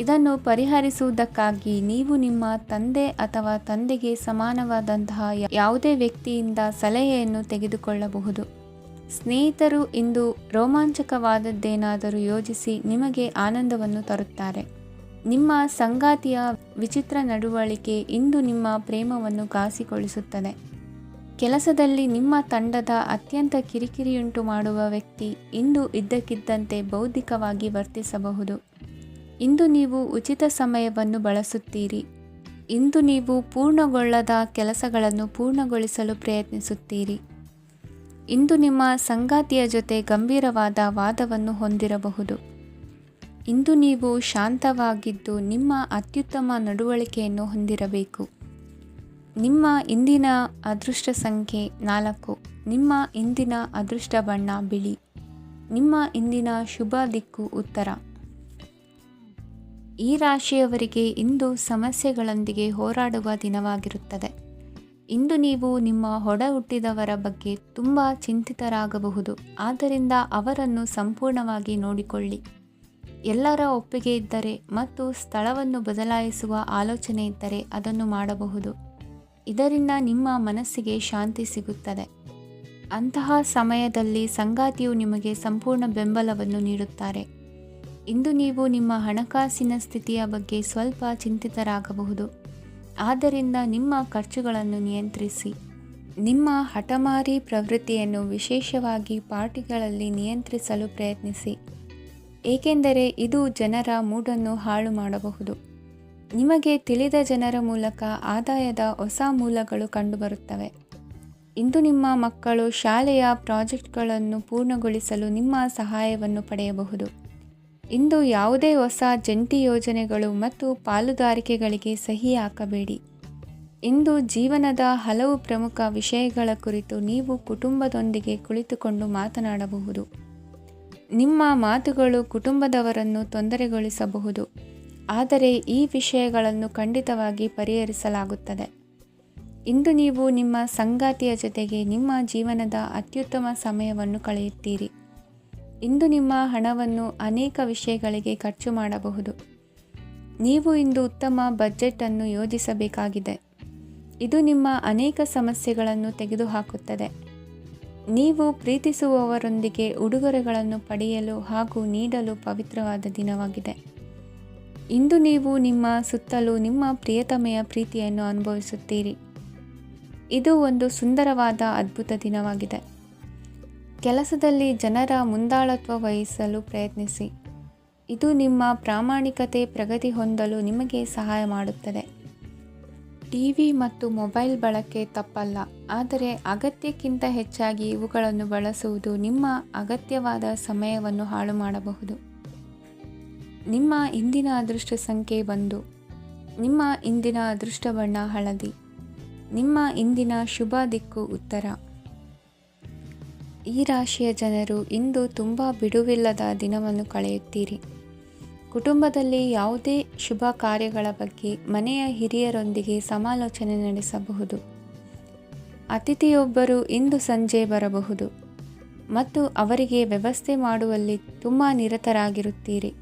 ಇದನ್ನು ಪರಿಹರಿಸುವುದಕ್ಕಾಗಿ ನೀವು ನಿಮ್ಮ ತಂದೆ ಅಥವಾ ತಂದೆಗೆ ಸಮಾನವಾದಂತಹ ಯಾವುದೇ ವ್ಯಕ್ತಿಯಿಂದ ಸಲಹೆಯನ್ನು ತೆಗೆದುಕೊಳ್ಳಬಹುದು. ಸ್ನೇಹಿತರು ಇಂದು ರೋಮಾಂಚಕವಾದದ್ದೇನಾದರೂ ಯೋಜಿಸಿ ನಿಮಗೆ ಆನಂದವನ್ನು ತರುತ್ತಾರೆ. ನಿಮ್ಮ ಸಂಗಾತಿಯ ವಿಚಿತ್ರ ನಡವಳಿಕೆ ಇಂದು ನಿಮ್ಮ ಪ್ರೇಮವನ್ನು ಘಾಸಿಗೊಳಿಸುತ್ತದೆ. ಕೆಲಸದಲ್ಲಿ ನಿಮ್ಮ ತಂಡದ ಅತ್ಯಂತ ಕಿರಿಕಿರಿಯುಂಟು ಮಾಡುವ ವ್ಯಕ್ತಿ ಇಂದು ಇದ್ದಕ್ಕಿದ್ದಂತೆ ಬೌದ್ಧಿಕವಾಗಿ ವರ್ತಿಸಬಹುದು. ಇಂದು ನೀವು ಉಚಿತ ಸಮಯವನ್ನು ಬಳಸುತ್ತೀರಿ. ಇಂದು ನೀವು ಪೂರ್ಣಗೊಳ್ಳದ ಕೆಲಸಗಳನ್ನು ಪೂರ್ಣಗೊಳಿಸಲು ಪ್ರಯತ್ನಿಸುತ್ತೀರಿ. ಇಂದು ನಿಮ್ಮ ಸಂಗಾತಿಯ ಜೊತೆ ಗಂಭೀರವಾದ ವಾದವನ್ನು ಹೊಂದಿರಬಹುದು. ಇಂದು ನೀವು ಶಾಂತವಾಗಿದ್ದು ನಿಮ್ಮ ಅತ್ಯುತ್ತಮ ನಡವಳಿಕೆಯನ್ನು ಹೊಂದಿರಬೇಕು. ನಿಮ್ಮ ಇಂದಿನ ಅದೃಷ್ಟ ಸಂಖ್ಯೆ 4. ನಿಮ್ಮ ಇಂದಿನ ಅದೃಷ್ಟ ಬಣ್ಣ ಬಿಳಿ. ನಿಮ್ಮ ಇಂದಿನ ಶುಭ ದಿಕ್ಕು ಉತ್ತರ. ಈ ರಾಶಿಯವರಿಗೆ ಇಂದು ಸಮಸ್ಯೆಗಳೊಂದಿಗೆ ಹೋರಾಡುವ ದಿನವಾಗಿರುತ್ತದೆ. ಇಂದು ನೀವು ನಿಮ್ಮ ಒಡ ಹುಟ್ಟಿದವರ ಬಗ್ಗೆ ತುಂಬ ಚಿಂತಿತರಾಗಬಹುದು. ಆದ್ದರಿಂದ ಅವರನ್ನು ಸಂಪೂರ್ಣವಾಗಿ ನೋಡಿಕೊಳ್ಳಿ. ಎಲ್ಲರ ಒಪ್ಪಿಗೆ ಇದ್ದರೆ ಮತ್ತು ಸ್ಥಳವನ್ನು ಬದಲಾಯಿಸುವ ಆಲೋಚನೆ ಇದ್ದರೆ ಅದನ್ನು ಮಾಡಬಹುದು. ಇದರಿಂದ ನಿಮ್ಮ ಮನಸ್ಸಿಗೆ ಶಾಂತಿ ಸಿಗುತ್ತದೆ. ಅಂತಹ ಸಮಯದಲ್ಲಿ ಸಂಗಾತಿಯು ನಿಮಗೆ ಸಂಪೂರ್ಣ ಬೆಂಬಲವನ್ನು ನೀಡುತ್ತಾರೆ. ಇಂದು ನೀವು ನಿಮ್ಮ ಹಣಕಾಸಿನ ಸ್ಥಿತಿಯ ಬಗ್ಗೆ ಸ್ವಲ್ಪ ಚಿಂತಿತರಾಗಬಹುದು. ಆದ್ದರಿಂದ ನಿಮ್ಮ ಖರ್ಚುಗಳನ್ನು ನಿಯಂತ್ರಿಸಿ. ನಿಮ್ಮ ಹಠಮಾರಿ ಪ್ರವೃತ್ತಿಯನ್ನು ವಿಶೇಷವಾಗಿ ಪಾರ್ಟಿಗಳಲ್ಲಿ ನಿಯಂತ್ರಿಸಲು ಪ್ರಯತ್ನಿಸಿ, ಏಕೆಂದರೆ ಇದು ಜನರ ಮೂಡನ್ನು ಹಾಳು ಮಾಡಬಹುದು. ನಿಮಗೆ ತಿಳಿದ ಜನರ ಮೂಲಕ ಆದಾಯದ ಹೊಸ ಮೂಲಗಳು ಕಂಡುಬರುತ್ತವೆ. ಇಂದು ನಿಮ್ಮ ಮಕ್ಕಳು ಶಾಲೆಯ ಪ್ರಾಜೆಕ್ಟ್ಗಳನ್ನು ಪೂರ್ಣಗೊಳಿಸಲು ನಿಮ್ಮ ಸಹಾಯವನ್ನು ಪಡೆಯಬಹುದು. ಇಂದು ಯಾವುದೇ ಹೊಸ ಜಂಟಿ ಯೋಜನೆಗಳು ಮತ್ತು ಪಾಲುದಾರಿಕೆಗಳಿಗೆ ಸಹಿ ಹಾಕಬೇಡಿ. ಇಂದು ಜೀವನದ ಹಲವು ಪ್ರಮುಖ ವಿಷಯಗಳ ಕುರಿತು ನೀವು ಕುಟುಂಬದೊಂದಿಗೆ ಕುಳಿತುಕೊಂಡು ಮಾತನಾಡಬಹುದು. ನಿಮ್ಮ ಮಾತುಗಳು ಕುಟುಂಬದವರನ್ನು ತೊಂದರೆಗೊಳಿಸಬಹುದು, ಆದರೆ ಈ ವಿಷಯಗಳನ್ನು ಖಂಡಿತವಾಗಿ ಪರಿಹರಿಸಲಾಗುತ್ತದೆ. ಇಂದು ನೀವು ನಿಮ್ಮ ಸಂಗಾತಿಯ ಜೊತೆಗೆ ನಿಮ್ಮ ಜೀವನದ ಅತ್ಯುತ್ತಮ ಸಮಯವನ್ನು ಕಳೆಯುತ್ತೀರಿ. ಇಂದು ನಿಮ್ಮ ಹಣವನ್ನು ಅನೇಕ ವಿಷಯಗಳಿಗೆ ಖರ್ಚು ಮಾಡಬಹುದು. ನೀವು ಇಂದು ಉತ್ತಮ ಬಜೆಟ್ ಅನ್ನು ಯೋಜಿಸಬೇಕಾಗಿದೆ. ಇದು ನಿಮ್ಮ ಅನೇಕ ಸಮಸ್ಯೆಗಳನ್ನು ತೆಗೆದುಹಾಕುತ್ತದೆ. ನೀವು ಪ್ರೀತಿಸುವವರೊಂದಿಗೆ ಉಡುಗೊರೆಗಳನ್ನು ಪಡೆಯಲು ಹಾಗೂ ನೀಡಲು ಪವಿತ್ರವಾದ ದಿನವಾಗಿದೆ. ಇಂದು ನೀವು ನಿಮ್ಮ ಸುತ್ತಲೂ ನಿಮ್ಮ ಪ್ರಿಯತಮೆಯ ಪ್ರೀತಿಯನ್ನು ಅನುಭವಿಸುತ್ತೀರಿ. ಇದು ಒಂದು ಸುಂದರವಾದ ಅದ್ಭುತ ದಿನವಾಗಿದೆ. ಕೆಲಸದಲ್ಲಿ ಜನರ ಮುಂದಾಳತ್ವ ವಹಿಸಲು ಪ್ರಯತ್ನಿಸಿ. ಇದು ನಿಮ್ಮ ಪ್ರಾಮಾಣಿಕತೆ ಪ್ರಗತಿ ಹೊಂದಲು ನಿಮಗೆ ಸಹಾಯ ಮಾಡುತ್ತದೆ. ಟಿವಿ ಮತ್ತು ಮೊಬೈಲ್ ಬಳಕೆ ತಪ್ಪಲ್ಲ, ಆದರೆ ಅಗತ್ಯಕ್ಕಿಂತ ಹೆಚ್ಚಾಗಿ ಇವುಗಳನ್ನು ಬಳಸುವುದು ನಿಮ್ಮ ಅಗತ್ಯವಾದ ಸಮಯವನ್ನು ಹಾಳು ಮಾಡಬಹುದು. ನಿಮ್ಮ ಇಂದಿನ ಅದೃಷ್ಟ ಸಂಖ್ಯೆ 1. ನಿಮ್ಮ ಇಂದಿನ ಅದೃಷ್ಟ ಬಣ್ಣ ಹಳದಿ. ನಿಮ್ಮ ಇಂದಿನ ಶುಭ ದಿಕ್ಕು ಉತ್ತರ. ಈ ರಾಶಿಯ ಜನರು ಇಂದು ತುಂಬ ಬಿಡುವಿಲ್ಲದ ದಿನವನ್ನು ಕಳೆಯುತ್ತೀರಿ. ಕುಟುಂಬದಲ್ಲಿ ಯಾವುದೇ ಶುಭ ಕಾರ್ಯಗಳ ಬಗ್ಗೆ ಮನೆಯ ಹಿರಿಯರೊಂದಿಗೆ ಸಮಾಲೋಚನೆ ನಡೆಸಬಹುದು. ಅತಿಥಿಯೊಬ್ಬರು ಇಂದು ಸಂಜೆ ಬರಬಹುದು ಮತ್ತು ಅವರಿಗೆ ವ್ಯವಸ್ಥೆ ಮಾಡುವಲ್ಲಿ ತುಂಬ ನಿರತರಾಗಿರುತ್ತೀರಿ.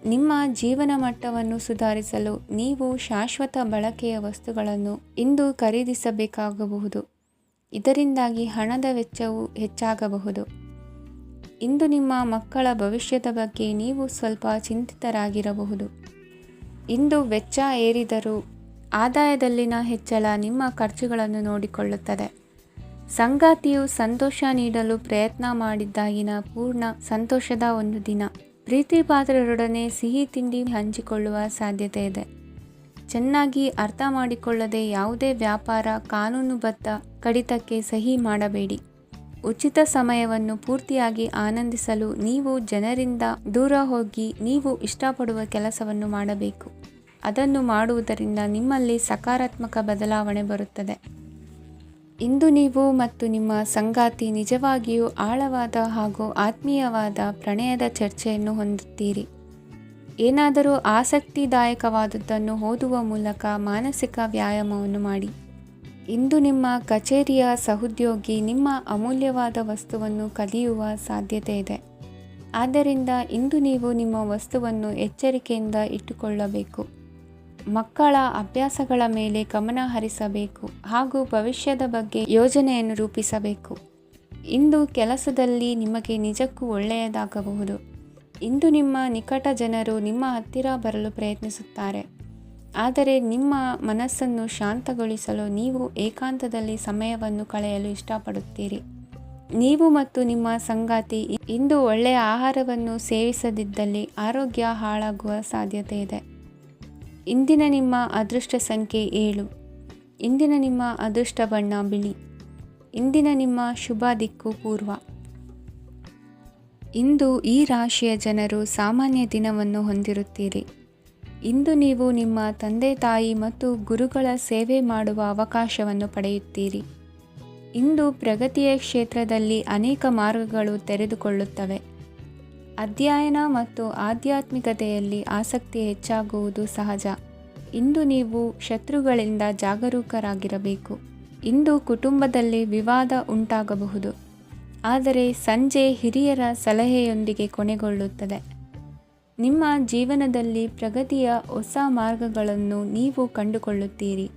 ನಿಮ್ಮ ಜೀವನ ಮಟ್ಟವನ್ನು ಸುಧಾರಿಸಲು ನೀವು ಶಾಶ್ವತ ಬಳಕೆಯ ವಸ್ತುಗಳನ್ನು ಇಂದು ಖರೀದಿಸಬೇಕಾಗಬಹುದು. ಇದರಿಂದಾಗಿ ಹಣದ ವೆಚ್ಚವು ಹೆಚ್ಚಾಗಬಹುದು. ಇಂದು ನಿಮ್ಮ ಮಕ್ಕಳ ಭವಿಷ್ಯದ ಬಗ್ಗೆ ನೀವು ಸ್ವಲ್ಪ ಚಿಂತಿತರಾಗಿರಬಹುದು. ಇಂದು ವೆಚ್ಚ ಏರಿದರೂ ಆದಾಯದಲ್ಲಿನ ಹೆಚ್ಚಳ ನಿಮ್ಮ ಖರ್ಚುಗಳನ್ನು ನೋಡಿಕೊಳ್ಳುತ್ತದೆ. ಸಂಗಾತಿಯು ಸಂತೋಷ ನೀಡಲು ಪ್ರಯತ್ನ ಮಾಡಿದ್ದಾಗಿನ ಪೂರ್ಣ ಸಂತೋಷದ ಒಂದು ದಿನ. ಪ್ರೀತಿ ಪಾತ್ರರೊಡನೆ ಸಿಹಿ ತಿಂಡಿ ಹಂಚಿಕೊಳ್ಳುವ ಸಾಧ್ಯತೆ ಇದೆ. ಚೆನ್ನಾಗಿ ಅರ್ಥ ಮಾಡಿಕೊಳ್ಳದೆ ಯಾವುದೇ ವ್ಯಾಪಾರ ಕಾನೂನುಬದ್ಧ ಕಡಿತಕ್ಕೆ ಸಹಿ ಮಾಡಬೇಡಿ. ಉಚಿತ ಸಮಯವನ್ನು ಪೂರ್ತಿಯಾಗಿ ಆನಂದಿಸಲು ನೀವು ಜನರಿಂದ ದೂರ ಹೋಗಿ ನೀವು ಇಷ್ಟಪಡುವ ಕೆಲಸವನ್ನು ಮಾಡಬೇಕು. ಅದನ್ನು ಮಾಡುವುದರಿಂದ ನಿಮ್ಮಲ್ಲಿ ಸಕಾರಾತ್ಮಕ ಬದಲಾವಣೆ ಬರುತ್ತದೆ. ಇಂದು ನೀವು ಮತ್ತು ನಿಮ್ಮ ಸಂಗಾತಿ ನಿಜವಾಗಿಯೂ ಆಳವಾದ ಹಾಗೂ ಆತ್ಮೀಯವಾದ ಪ್ರಣಯದ ಚರ್ಚೆಯನ್ನು ಹೊಂದುತ್ತೀರಿ. ಏನಾದರೂ ಆಸಕ್ತಿದಾಯಕವಾದದ್ದನ್ನು ಓದುವ ಮೂಲಕ ಮಾನಸಿಕ ವ್ಯಾಯಾಮವನ್ನು ಮಾಡಿ. ಇಂದು ನಿಮ್ಮ ಕಚೇರಿಯ ಸಹೋದ್ಯೋಗಿ ನಿಮ್ಮ ಅಮೂಲ್ಯವಾದ ವಸ್ತುವನ್ನು ಕದಿಯುವ ಸಾಧ್ಯತೆ ಇದೆ. ಆದ್ದರಿಂದ ಇಂದು ನೀವು ನಿಮ್ಮ ವಸ್ತುವನ್ನು ಎಚ್ಚರಿಕೆಯಿಂದ ಇಟ್ಟುಕೊಳ್ಳಬೇಕು. ಮಕ್ಕಳ ಅಭ್ಯಾಸಗಳ ಮೇಲೆ ಗಮನ ಹರಿಸಬೇಕು ಹಾಗೂ ಭವಿಷ್ಯದ ಬಗ್ಗೆ ಯೋಜನೆಯನ್ನು ರೂಪಿಸಬೇಕು. ಇಂದು ಕೆಲಸದಲ್ಲಿ ನಿಮಗೆ ನಿಜಕ್ಕೂ ಒಳ್ಳೆಯದಾಗಬಹುದು. ಇಂದು ನಿಮ್ಮ ನಿಕಟ ಜನರು ನಿಮ್ಮ ಹತ್ತಿರ ಬರಲು ಪ್ರಯತ್ನಿಸುತ್ತಾರೆ. ಆದರೆ ನಿಮ್ಮ ಮನಸ್ಸನ್ನು ಶಾಂತಗೊಳಿಸಲು ನೀವು ಏಕಾಂತದಲ್ಲಿ ಸಮಯವನ್ನು ಕಳೆಯಲು ಇಷ್ಟಪಡುತ್ತೀರಿ. ನೀವು ಮತ್ತು ನಿಮ್ಮ ಸಂಗಾತಿ ಇಂದು ಒಳ್ಳೆಯ ಆಹಾರವನ್ನು ಸೇವಿಸದಿದ್ದಲ್ಲಿ ಆರೋಗ್ಯ ಹಾಳಾಗುವ ಸಾಧ್ಯತೆ ಇದೆ. ಇಂದಿನ ನಿಮ್ಮ ಅದೃಷ್ಟ ಸಂಖ್ಯೆ 7. ಇಂದಿನ ನಿಮ್ಮ ಅದೃಷ್ಟ ಬಣ್ಣ ಬಿಳಿ. ಇಂದಿನ ನಿಮ್ಮ ಶುಭ ದಿಕ್ಕು ಪೂರ್ವ. ಇಂದು ಈ ರಾಶಿಯ ಜನರು ಸಾಮಾನ್ಯ ದಿನವನ್ನು ಹೊಂದಿರುತ್ತೀರಿ. ಇಂದು ನೀವು ನಿಮ್ಮ ತಂದೆ ತಾಯಿ ಮತ್ತು ಗುರುಗಳ ಸೇವೆ ಮಾಡುವ ಅವಕಾಶವನ್ನು ಪಡೆಯುತ್ತೀರಿ. ಇಂದು ಪ್ರಗತಿಯ ಕ್ಷೇತ್ರದಲ್ಲಿ ಅನೇಕ ಮಾರ್ಗಗಳು ತೆರೆದುಕೊಳ್ಳುತ್ತವೆ. ಅಧ್ಯಯನ ಮತ್ತು ಆಧ್ಯಾತ್ಮಿಕತೆಯಲ್ಲಿ ಆಸಕ್ತಿ ಹೆಚ್ಚಾಗುವುದು ಸಹಜ. ಇಂದು ನೀವು ಶತ್ರುಗಳಿಂದ ಜಾಗರೂಕರಾಗಿರಬೇಕು. ಇಂದು ಕುಟುಂಬದಲ್ಲಿ ವಿವಾದ ಉಂಟಾಗಬಹುದು, ಆದರೆ ಸಂಜೆ ಹಿರಿಯರ ಸಲಹೆಯೊಂದಿಗೆ ಕೊನೆಗೊಳ್ಳುತ್ತದೆ. ನಿಮ್ಮ ಜೀವನದಲ್ಲಿ ಪ್ರಗತಿಯ ಹೊಸ ಮಾರ್ಗಗಳನ್ನು ನೀವು ಕಂಡುಕೊಳ್ಳುತ್ತೀರಿ.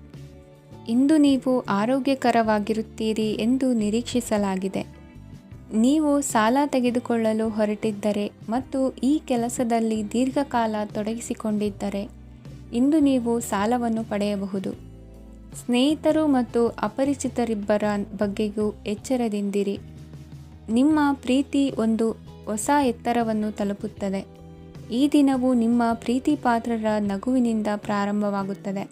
ಇಂದು ನೀವು ಆರೋಗ್ಯಕರವಾಗಿರುತ್ತೀರಿ ಎಂದು ನಿರೀಕ್ಷಿಸಲಾಗಿದೆ. ನೀವು ಸಾಲ ತೆಗೆದುಕೊಳ್ಳಲು ಹೊರಟಿದ್ದರೆ ಮತ್ತು ಈ ಕೆಲಸದಲ್ಲಿ ದೀರ್ಘಕಾಲ ತೊಡಗಿಸಿಕೊಂಡಿದ್ದರೆ ಇಂದು ನೀವು ಸಾಲವನ್ನು ಪಡೆಯಬಹುದು. ಸ್ನೇಹಿತರು ಮತ್ತು ಅಪರಿಚಿತರಿಬ್ಬರ ಬಗ್ಗೆಯೂ ಎಚ್ಚರದಿಂದಿರಿ. ನಿಮ್ಮ ಪ್ರೀತಿ ಒಂದು ಹೊಸ ಎತ್ತರವನ್ನು ತಲುಪುತ್ತದೆ. ಈ ದಿನವು ನಿಮ್ಮ ಪ್ರೀತಿ ಪಾತ್ರರ ನಗುವಿನಿಂದ ಪ್ರಾರಂಭವಾಗುತ್ತದೆ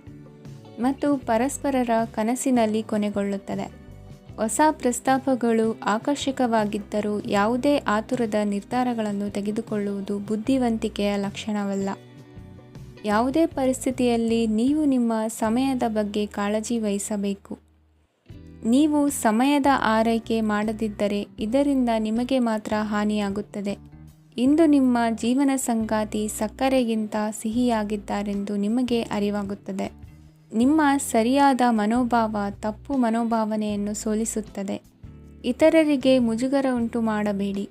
ಮತ್ತು ಪರಸ್ಪರರ ಕನಸಿನಲ್ಲಿ ಕೊನೆಗೊಳ್ಳುತ್ತದೆ. ಹೊಸ ಪ್ರಸ್ತಾಪಗಳು ಆಕರ್ಷಕವಾಗಿದ್ದರೂ ಯಾವುದೇ ಆತುರದ ನಿರ್ಧಾರಗಳನ್ನು ತೆಗೆದುಕೊಳ್ಳುವುದು ಬುದ್ಧಿವಂತಿಕೆಯ ಲಕ್ಷಣವಲ್ಲ. ಯಾವುದೇ ಪರಿಸ್ಥಿತಿಯಲ್ಲಿ ನೀವು ನಿಮ್ಮ ಸಮಯದ ಬಗ್ಗೆ ಕಾಳಜಿ ವಹಿಸಬೇಕು. ನೀವು ಸಮಯದ ಆರೈಕೆ ಮಾಡದಿದ್ದರೆ ಇದರಿಂದ ನಿಮಗೆ ಮಾತ್ರ ಹಾನಿಯಾಗುತ್ತದೆ. ಇಂದು ನಿಮ್ಮ ಜೀವನ ಸಂಗಾತಿ ಸಕ್ಕರೆಗಿಂತ ಸಿಹಿಯಾಗಿದ್ದಾರೆಂದು ನಿಮಗೆ ಅರಿವಾಗುತ್ತದೆ. ನಿಮ್ಮ ಸರಿಯಾದ ಮನೋಭಾವ ತಪ್ಪು ಮನೋಭಾವನೆಯನ್ನು ಸೋಲಿಸುತ್ತದೆ. ಇತರರಿಗೆ ಮುಜುಗರ ಉಂಟು ಮಾಡಬೇಡಿ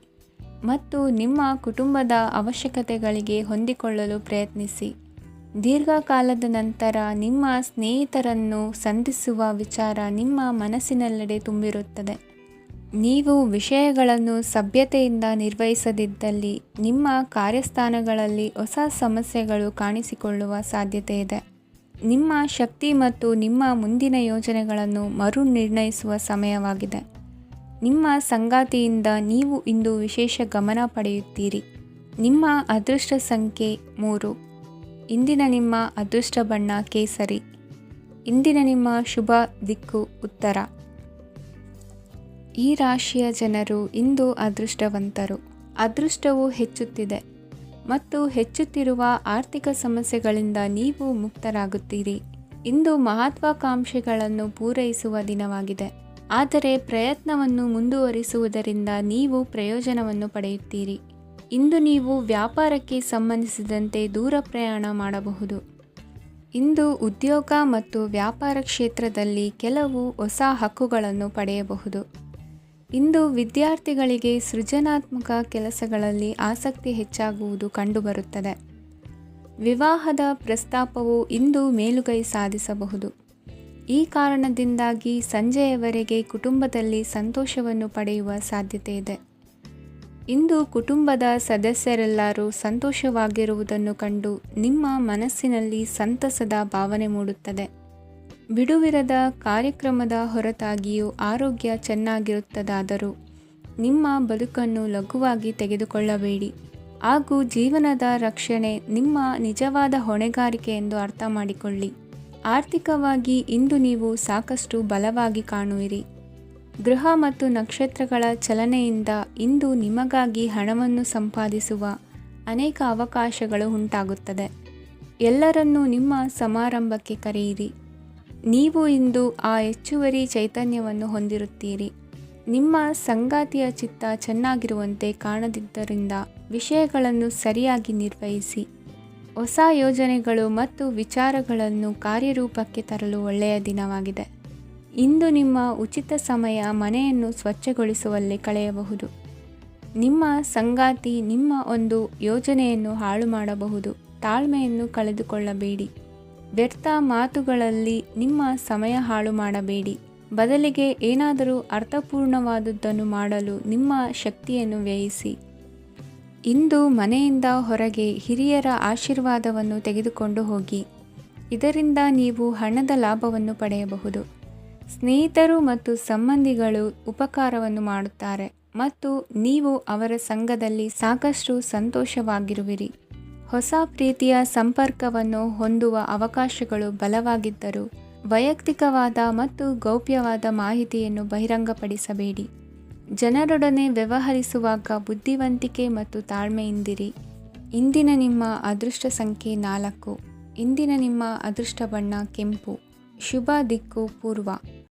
ಮತ್ತು ನಿಮ್ಮ ಕುಟುಂಬದ ಅವಶ್ಯಕತೆಗಳಿಗೆ ಹೊಂದಿಕೊಳ್ಳಲು ಪ್ರಯತ್ನಿಸಿ. ದೀರ್ಘಕಾಲದ ನಂತರ ನಿಮ್ಮ ಸ್ನೇಹಿತರನ್ನು ಸಂಧಿಸುವ ವಿಚಾರ ನಿಮ್ಮ ಮನಸ್ಸಿನೆಲ್ಲೆಡೆ ತುಂಬಿರುತ್ತದೆ. ನೀವು ವಿಷಯಗಳನ್ನು ಸಭ್ಯತೆಯಿಂದ ನಿರ್ವಹಿಸದಿದ್ದಲ್ಲಿ ನಿಮ್ಮ ಕಾರ್ಯಸ್ಥಾನಗಳಲ್ಲಿ ಹೊಸ ಸಮಸ್ಯೆಗಳು ಕಾಣಿಸಿಕೊಳ್ಳುವ ಸಾಧ್ಯತೆ ಇದೆ. ನಿಮ್ಮ ಶಕ್ತಿ ಮತ್ತು ನಿಮ್ಮ ಮುಂದಿನ ಯೋಜನೆಗಳನ್ನು ಮರು ನಿರ್ಣಯಿಸುವ ಸಮಯವಾಗಿದೆ. ನಿಮ್ಮ ಸಂಗಾತಿಯಿಂದ ನೀವು ಇಂದು ವಿಶೇಷ ಗಮನ ಪಡೆಯುತ್ತೀರಿ. ನಿಮ್ಮ ಅದೃಷ್ಟ ಸಂಖ್ಯೆ 3. ಇಂದಿನ ನಿಮ್ಮ ಅದೃಷ್ಟ ಬಣ್ಣ ಕೇಸರಿ. ಇಂದಿನ ನಿಮ್ಮ ಶುಭ ದಿಕ್ಕು ಉತ್ತರ. ಈ ರಾಶಿಯ ಜನರು ಇಂದು ಅದೃಷ್ಟವಂತರು. ಅದೃಷ್ಟವು ಹೆಚ್ಚುತ್ತಿದೆ ಮತ್ತು ಹೆಚ್ಚುತ್ತಿರುವ ಆರ್ಥಿಕ ಸಮಸ್ಯೆಗಳಿಂದ ನೀವು ಮುಕ್ತರಾಗುತ್ತೀರಿ. ಇಂದು ಮಹತ್ವಾಕಾಂಕ್ಷೆಗಳನ್ನು ಪೂರೈಸುವ ದಿನವಾಗಿದೆ. ಆದರೆ ಪ್ರಯತ್ನವನ್ನು ಮುಂದುವರಿಸುವುದರಿಂದ ನೀವು ಪ್ರಯೋಜನವನ್ನು ಪಡೆಯುತ್ತೀರಿ. ಇಂದು ನೀವು ವ್ಯಾಪಾರಕ್ಕೆ ಸಂಬಂಧಿಸಿದಂತೆ ದೂರ ಪ್ರಯಾಣ ಮಾಡಬಹುದು. ಇಂದು ಉದ್ಯೋಗ ಮತ್ತು ವ್ಯಾಪಾರ ಕ್ಷೇತ್ರದಲ್ಲಿ ಕೆಲವು ಹೊಸ ಹಕ್ಕುಗಳನ್ನು ಪಡೆಯಬಹುದು. ಇಂದು ವಿದ್ಯಾರ್ಥಿಗಳಿಗೆ ಸೃಜನಾತ್ಮಕ ಕೆಲಸಗಳಲ್ಲಿ ಆಸಕ್ತಿ ಹೆಚ್ಚಾಗುವುದು ಕಂಡುಬರುತ್ತದೆ. ವಿವಾಹದ ಪ್ರಸ್ತಾಪವು ಇಂದು ಮೇಲುಗೈ ಸಾಧಿಸಬಹುದು. ಈ ಕಾರಣದಿಂದಾಗಿ ಸಂಜೆಯವರೆಗೆ ಕುಟುಂಬದಲ್ಲಿ ಸಂತೋಷವನ್ನು ಪಡೆಯುವ ಸಾಧ್ಯತೆ ಇದೆ. ಇಂದು ಕುಟುಂಬದ ಸದಸ್ಯರೆಲ್ಲರೂ ಸಂತೋಷವಾಗಿರುವುದನ್ನು ಕಂಡು ನಿಮ್ಮ ಮನಸ್ಸಿನಲ್ಲಿ ಸಂತಸದ ಭಾವನೆ ಮೂಡುತ್ತದೆ. ಬಿಡುವಿರದ ಕಾರ್ಯಕ್ರಮದ ಹೊರತಾಗಿಯೂ ಆರೋಗ್ಯ ಚೆನ್ನಾಗಿರುತ್ತದಾದರೂ ನಿಮ್ಮ ಬದುಕನ್ನು ಲಘುವಾಗಿ ತೆಗೆದುಕೊಳ್ಳಬೇಡಿ ಹಾಗೂ ಜೀವನದ ರಕ್ಷಣೆ ನಿಮ್ಮ ನಿಜವಾದ ಹೊಣೆಗಾರಿಕೆ ಎಂದು ಅರ್ಥ ಮಾಡಿಕೊಳ್ಳಿ. ಆರ್ಥಿಕವಾಗಿ ಇಂದು ನೀವು ಸಾಕಷ್ಟು ಬಲವಾಗಿ ಕಾಣುವಿರಿ. ಗ್ರಹ ಮತ್ತು ನಕ್ಷತ್ರಗಳ ಚಲನೆಯಿಂದ ಇಂದು ನಿಮಗಾಗಿ ಹಣವನ್ನು ಸಂಪಾದಿಸುವ ಅನೇಕ ಅವಕಾಶಗಳು ಉಂಟಾಗುತ್ತದೆ. ಎಲ್ಲರನ್ನೂ ನಿಮ್ಮ ಸಮಾರಂಭಕ್ಕೆ ಕರೆಯಿರಿ. ನೀವು ಇಂದು ಆ ಹೆಚ್ಚುವರಿ ಚೈತನ್ಯವನ್ನು ಹೊಂದಿರುತ್ತೀರಿ. ನಿಮ್ಮ ಸಂಗಾತಿಯ ಚಿತ್ತ ಚೆನ್ನಾಗಿರುವಂತೆ ಕಾಣದಿದ್ದರಿಂದ ವಿಷಯಗಳನ್ನು ಸರಿಯಾಗಿ ನಿರ್ವಹಿಸಿ. ಹೊಸ ಯೋಜನೆಗಳು ಮತ್ತು ವಿಚಾರಗಳನ್ನು ಕಾರ್ಯರೂಪಕ್ಕೆ ತರಲು ಒಳ್ಳೆಯ ದಿನವಾಗಿದೆ. ಇಂದು ನಿಮ್ಮ ಉಚಿತ ಸಮಯ ಮನೆಯನ್ನು ಸ್ವಚ್ಛಗೊಳಿಸುವಲ್ಲಿ ಕಳೆಯಬಹುದು. ನಿಮ್ಮ ಸಂಗಾತಿ ನಿಮ್ಮ ಒಂದು ಯೋಜನೆಯನ್ನು ಹಾಳು ಮಾಡಬಹುದು. ತಾಳ್ಮೆಯನ್ನು ಕಳೆದುಕೊಳ್ಳಬೇಡಿ. ವ್ಯರ್ಥ ಮಾತುಗಳಲ್ಲಿ ನಿಮ್ಮ ಸಮಯ ಹಾಳು ಮಾಡಬೇಡಿ. ಬದಲಿಗೆ ಏನಾದರೂ ಅರ್ಥಪೂರ್ಣವಾದುದನ್ನು ಮಾಡಲು ನಿಮ್ಮ ಶಕ್ತಿಯನ್ನು ವ್ಯಯಿಸಿ. ಇಂದು ಮನೆಯಿಂದ ಹೊರಗೆ ಹಿರಿಯರ ಆಶೀರ್ವಾದವನ್ನು ತೆಗೆದುಕೊಂಡು ಹೋಗಿ. ಇದರಿಂದ ನೀವು ಹಣದ ಲಾಭವನ್ನು ಪಡೆಯಬಹುದು. ಸ್ನೇಹಿತರು ಮತ್ತು ಸಂಬಂಧಿಗಳು ಉಪಕಾರವನ್ನು ಮಾಡುತ್ತಾರೆ ಮತ್ತು ನೀವು ಅವರ ಸಂಘದಲ್ಲಿ ಸಾಕಷ್ಟು ಸಂತೋಷವಾಗಿರುವಿರಿ. ಹೊಸ ಪ್ರೀತಿಯ ಸಂಪರ್ಕವನ್ನು ಹೊಂದುವ ಅವಕಾಶಗಳು ಬಲವಾಗಿದ್ದರೂ ವೈಯಕ್ತಿಕವಾದ ಮತ್ತು ಗೌಪ್ಯವಾದ ಮಾಹಿತಿಯನ್ನು ಬಹಿರಂಗಪಡಿಸಬೇಡಿ. ಜನರೊಡನೆ ವ್ಯವಹರಿಸುವಾಗ ಬುದ್ಧಿವಂತಿಕೆ ಮತ್ತು ತಾಳ್ಮೆಯಿಂದಿರಿ. ಇಂದಿನ ನಿಮ್ಮ ಅದೃಷ್ಟ ಸಂಖ್ಯೆ 4. ಇಂದಿನ ನಿಮ್ಮ ಅದೃಷ್ಟ ಬಣ್ಣ ಕೆಂಪು. ಶುಭ ದಿಕ್ಕು ಪೂರ್ವ.